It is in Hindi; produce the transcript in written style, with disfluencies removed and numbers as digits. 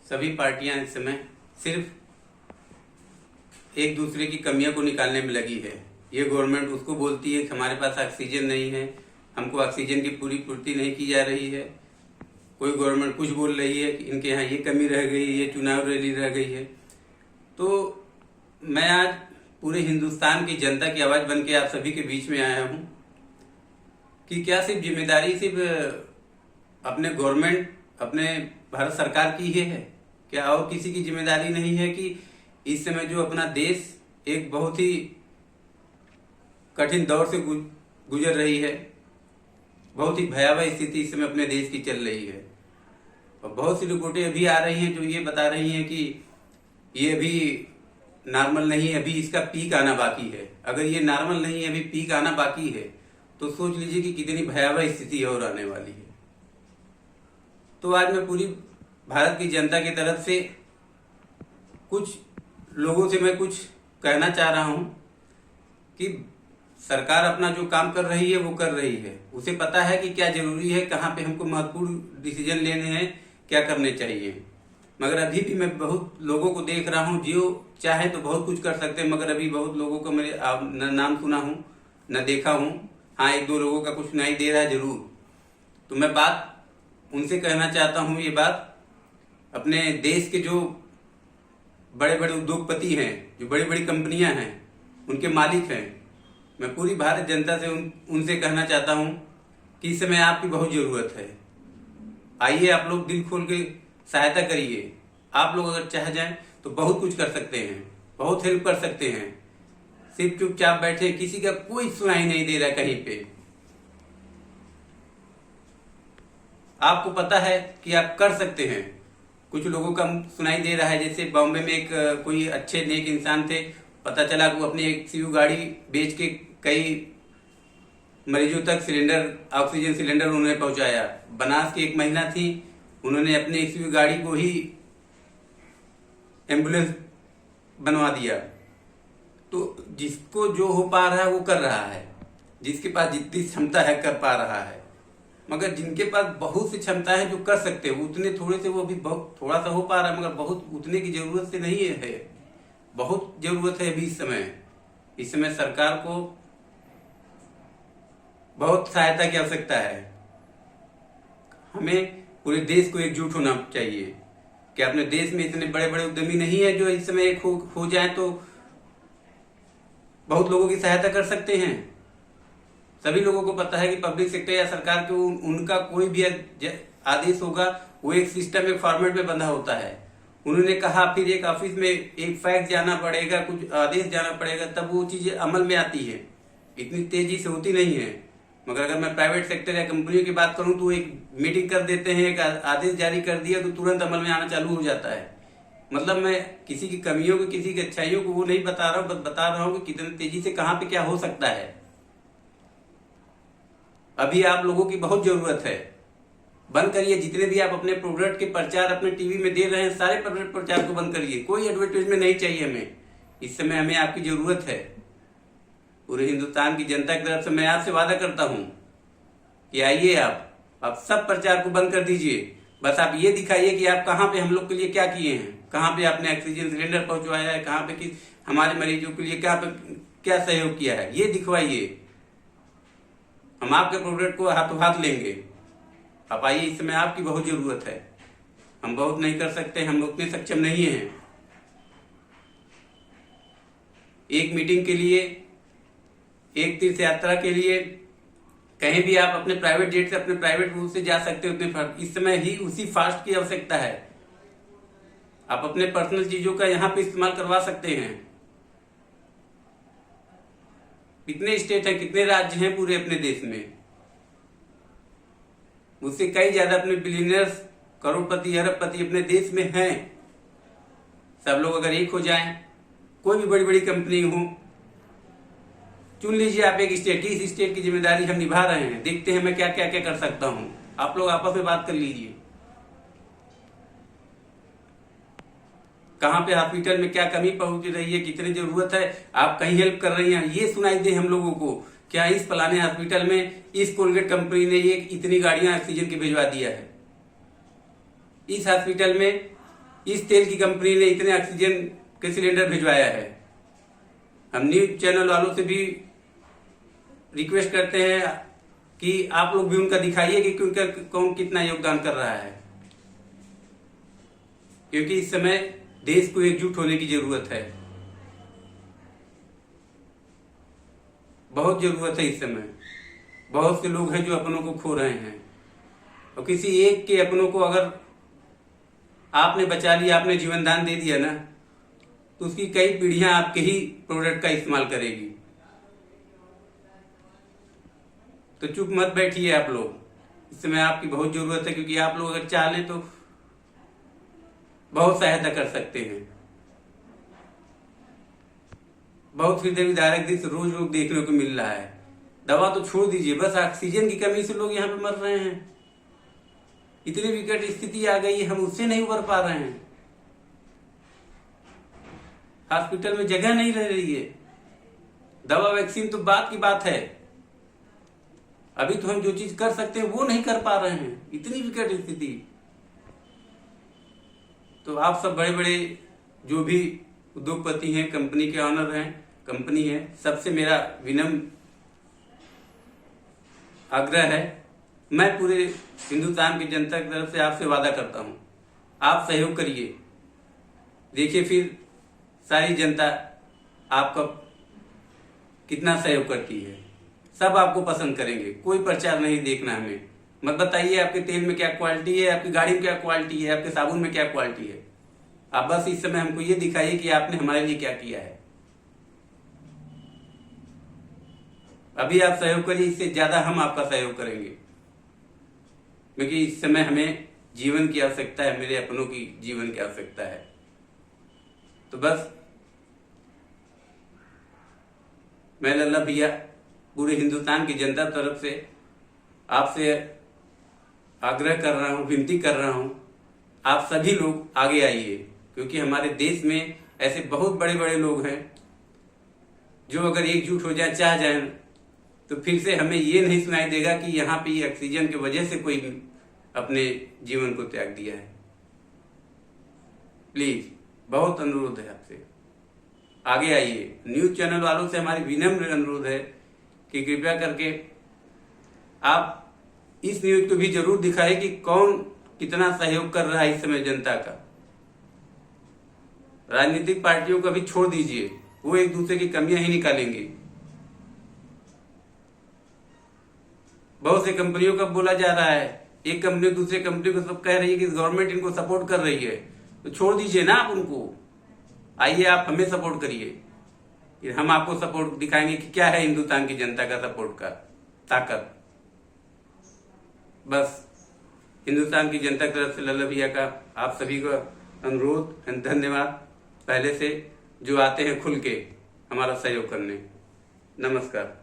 सभी पार्टियां इस समय सिर्फ एक दूसरे की कमियों को निकालने में लगी है। ये गवर्नमेंट उसको बोलती है कि हमारे पास ऑक्सीजन नहीं है, हमको ऑक्सीजन की पूरी पूर्ति नहीं की जा रही है। कोई गवर्नमेंट कुछ बोल रही है कि इनके यहाँ ये कमी रह गई, ये चुनाव रैली रह गई है। तो मैं आज पूरे हिंदुस्तान की जनता की आवाज़ बन के आप सभी के बीच में आया हूँ कि क्या सिर्फ जिम्मेदारी सिर्फ अपने गवर्नमेंट, अपने भारत सरकार की ही है? क्या और किसी की जिम्मेदारी नहीं है कि इस समय जो अपना देश एक बहुत ही कठिन दौर से गुजर रही है, बहुत ही भयावह स्थिति इस समय अपने देश की चल रही है। और बहुत सी रिपोर्टें अभी आ रही हैं जो ये बता रही हैं कि ये अभी नॉर्मल नहीं है, अभी इसका पीक आना बाकी है। अगर ये नॉर्मल नहीं है, अभी पीक आना बाकी है, तो सोच लीजिए कि कितनी भयावह स्थिति और आने वाली है। तो आज मैं पूरी भारत की जनता की तरफ से कुछ लोगों से मैं कुछ कहना चाह रहा हूं कि सरकार अपना जो काम कर रही है वो कर रही है। उसे पता है कि क्या जरूरी है, कहाँ पे हमको महत्वपूर्ण डिसीजन लेने हैं, क्या करने चाहिए। मगर अभी भी मैं बहुत लोगों को देख रहा हूँ जो चाहे तो बहुत कुछ कर सकते हैं, मगर अभी बहुत लोगों को मैंने न नाम सुना हूँ न देखा हूँ। हाँ, एक दो लोगों का कुछ सुनाई दे रहा है जरूर। तो मैं बात उनसे कहना चाहता हूँ, ये बात अपने देश के जो बड़े बड़े उद्योगपति हैं, जो बड़ी बड़ी कंपनियां हैं, उनके मालिक हैं, मैं पूरी भारत जनता से उनसे कहना चाहता हूं कि इस समय आपकी बहुत जरूरत है। आइए आप लोग दिल खोल के सहायता करिए। आप लोग अगर चाह जाएं तो बहुत कुछ कर सकते हैं, बहुत हेल्प कर सकते हैं। सिर्फ चुपचाप बैठे, किसी का कोई सुनाई नहीं दे रहा कहीं पे। आपको पता है कि आप कर सकते हैं। कुछ लोगों का सुनाई दे रहा है, जैसे बॉम्बे में एक कोई अच्छे नेक इंसान थे, पता चला कि वो अपनी एक सीयू गाड़ी बेच के कई मरीजों तक ऑक्सीजन सिलेंडर उन्होंने पहुंचाया। बनास की एक महिला थी, उन्होंने अपनी सीयू गाड़ी को ही एम्बुलेंस बनवा दिया। तो जिसको जो हो पा रहा है वो कर रहा है, जिसके पास जितनी क्षमता है कर पा रहा है। मगर जिनके पास बहुत सी क्षमता है, जो कर सकते हैं, उतने थोड़े से वो भी बहुत थोड़ा सा हो पा रहा है, मगर बहुत उतने की जरूरत से नहीं है। बहुत जरूरत है अभी इस समय सरकार को बहुत सहायता की आवश्यकता है। हमें पूरे देश को एकजुट होना चाहिए कि अपने देश में इतने बड़े बड़े उद्यमी नहीं है जो इस समय एक हो जाए तो बहुत लोगों की सहायता कर सकते हैं। सभी लोगों को पता है कि पब्लिक सेक्टर या सरकार के उनका कोई भी आदेश होगा वो एक सिस्टम, एक फॉर्मेट में बंधा होता है। उन्होंने कहा फिर एक ऑफिस में एक फैक्स जाना पड़ेगा, कुछ आदेश जाना पड़ेगा, तब वो चीजें अमल में आती है। इतनी तेजी से होती नहीं है। मगर अगर मैं प्राइवेट सेक्टर या कंपनियों की बात करूं तो एक मीटिंग कर देते हैं, एक आदेश जारी कर दिया तो तुरंत अमल में आना चालू हो जाता है। मतलब मैं किसी की कमियों को, किसी की अच्छाइयों को वो नहीं बता रहा हूँ, बस बता रहा हूँ कि कितनी तेजी से कहाँ पे क्या हो सकता है। अभी आप लोगों की बहुत जरूरत है। बंद करिए जितने भी आप अपने प्रोडक्ट के प्रचार अपने टीवी में दे रहे हैं, सारे प्रोडक्ट प्रचार को बंद करिए। कोई एडवर्टाइजमेंट नहीं चाहिए हमें। इस समय हमें आपकी जरूरत है। पूरे हिंदुस्तान की जनता की तरफ से मैं आपसे वादा करता हूं कि आइए, आप सब प्रचार को बंद कर दीजिए। बस आप ये दिखाइए कि आप कहाँ पे हम लोग के लिए क्या किए हैं, कहाँ पे आपने ऑक्सीजन सिलेंडर पहुंचवाया है, कहाँ पे हमारे मरीजों के लिए क्या सहयोग किया है, ये दिखवाइए। हम आपके प्रोडक्ट को हाथों हाथ लेंगे। आप आइए, इस समय आपकी बहुत जरूरत है। हम बहुत नहीं कर सकते, हम उतने सक्षम नहीं हैं। एक मीटिंग के लिए, एक तीर्थ यात्रा के लिए, कहीं भी आप अपने प्राइवेट जेट से, अपने प्राइवेट रूट से जा सकते हो। उतने इस समय ही उसी फास्ट की आवश्यकता है। आप अपने पर्सनल चीजों का यहाँ पे इस्तेमाल करवा सकते हैं। कितने स्टेट हैं, कितने राज्य हैं पूरे अपने देश में, उससे कई ज्यादा अपने बिलियनर्स, करोड़पति, अरबपति अपने देश में हैं। सब लोग अगर एक हो जाएं, कोई भी बड़ी बड़ी कंपनी हो, चुन लीजिए आप एक स्टेट, इस स्टेट की जिम्मेदारी हम निभा रहे हैं, देखते हैं मैं क्या क्या क्या कर सकता हूं। आप लोग आपस में बात कर लीजिए। कहाँ पे हॉस्पिटल में क्या कमी पहुंच रही है, कितनी जरूरत है, आप कहीं हेल्प कर रही हैं, ये सुनाई दे हम लोगों को। क्या इस फलाने हॉस्पिटल में इस कोलगेट कंपनी ने ये इतनी गाड़ियां ऑक्सीजन की भिजवा दिया है, इस हॉस्पिटल में इस तेल की कंपनी ने इतने ऑक्सीजन के सिलेंडर भिजवाया है। हम न्यूज चैनल वालों से भी रिक्वेस्ट करते हैं कि आप लोग भी उनका दिखाइए कि उनका कौन कितना योगदान कर रहा है, क्योंकि इस समय देश को एकजुट होने की जरूरत है, बहुत जरूरत है। इस समय बहुत से लोग हैं जो अपनों को खो रहे हैं, और किसी एक के अपनों को अगर आपने बचा लिया, आपने जीवन दान दे दिया ना, तो उसकी कई पीढ़ियां आपके ही प्रोडक्ट का इस्तेमाल करेगी। तो चुप मत बैठिए आप लोग, इस समय आपकी बहुत जरूरत है, क्योंकि आप लोग अगर चाहें तो बहुत सहायता कर सकते हैं। बहुत हृदय विदारक दृश्य रोज रोज देखने को मिल रहा है। दवा तो छोड़ दीजिए, बस ऑक्सीजन की कमी से लोग यहाँ पे मर रहे हैं। इतनी विकट स्थिति आ गई है, हम उससे नहीं उबर पा रहे हैं। हॉस्पिटल में जगह नहीं रह रही है। दवा वैक्सीन तो बात की बात है, अभी तो हम जो चीज कर सकते हैं वो नहीं कर पा रहे हैं, इतनी विकट स्थिति। तो आप सब बड़े बड़े जो भी उद्योगपति हैं, कंपनी के ऑनर हैं, कंपनी है, सबसे मेरा विनम्र आग्रह है, मैं पूरे हिंदुस्तान की जनता की तरफ से आपसे वादा करता हूं, आप सहयोग करिए। देखिए फिर सारी जनता आपका कितना सहयोग करती है, सब आपको पसंद करेंगे। कोई प्रचार नहीं देखना हमें, मत बताइए आपके तेल में क्या क्वालिटी है, आपकी गाड़ी में क्या क्वालिटी है, आपके साबुन में क्या क्वालिटी है। आप बस इस समय हमको ये दिखाइए कि आपने हमारे लिए क्या किया है। अभी आप सहयोग करिए, इससे ज्यादा हम आपका सहयोग करेंगे, क्योंकि इस समय हमें जीवन की आवश्यकता है, मेरे अपनों की जीवन की आवश्यकता है। तो बस मैं लल्ला भैया पूरे हिंदुस्तान की जनता तरफ से आपसे आग्रह कर रहा हूं, विनती कर रहा हूं, आप सभी लोग आगे आइए, क्योंकि हमारे देश में ऐसे बहुत बड़े बड़े लोग हैं जो अगर एकजुट हो जाए, चाह जाए, तो फिर से हमें ये नहीं सुनाई देगा कि यहाँ पे ये ऑक्सीजन की वजह से कोई अपने जीवन को त्याग दिया है। प्लीज बहुत अनुरोध है आपसे, आगे आइए। न्यूज चैनल वालों से हमारी विनम्र अनुरोध है कि कृपया करके आप इस न्यूज को भी जरूर दिखाएं कि कौन कितना सहयोग कर रहा है इस समय जनता का। राजनीतिक पार्टियों को भी छोड़ दीजिए, वो एक दूसरे की कमियां ही निकालेंगे। बहुत से कंपनियों का बोला जा रहा है, एक कंपनी दूसरे कंपनी को सब कह रही है कि गवर्नमेंट इनको सपोर्ट कर रही है, तो छोड़ दीजिए ना आप उनको, आइए आप हमें सपोर्ट करिए, फिर हम आपको सपोर्ट दिखाएंगे कि क्या है हिंदुस्तान की जनता का सपोर्ट का ताकत। बस हिंदुस्तान की जनता की तरफ से लल्ला भैया का आप सभी का अनुरोध, धन्यवाद पहले से जो आते हैं खुल के हमारा सहयोग करने। नमस्कार।